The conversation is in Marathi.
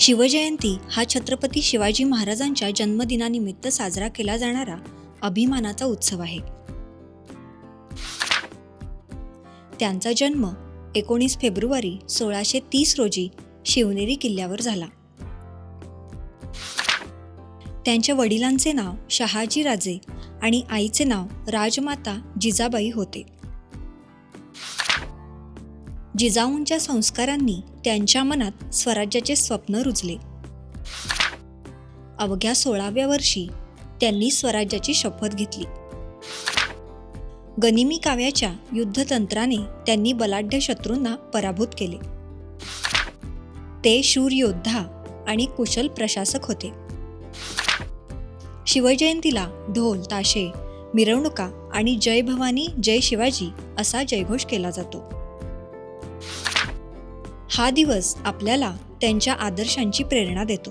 शिवजयंती हा छत्रपती शिवाजी महाराजांच्या जन्मदिनानिमित्त साजरा केला जाणारा अभिमानाचा उत्सव आहे. त्यांचा जन्म 19 फेब्रुवारी 1630 रोजी शिवनेरी किल्ल्यावर झाला. त्यांच्या वडिलांचे नाव शहाजीराजे आणि आईचे नाव राजमाता जिजाबाई होते. जिजाऊंच्या संस्कारांनी त्यांच्या मनात स्वराज्याचे स्वप्न रुजले. अवघ्या 16व्या वर्षी त्यांनी स्वराज्याची शपथ घेतली. गनिमी काव्याच्या युद्धतंत्राने त्यांनी बलाढ्य शत्रूंना पराभूत केले. ते शूर योद्धा आणि कुशल प्रशासक होते. शिवजयंतीला ढोल ताशे, मिरवणुका आणि जय भवानी जय शिवाजी असा जयघोष केला जातो. हा दिवस आपल्याला त्यांच्या आदर्शांची प्रेरणा देतो.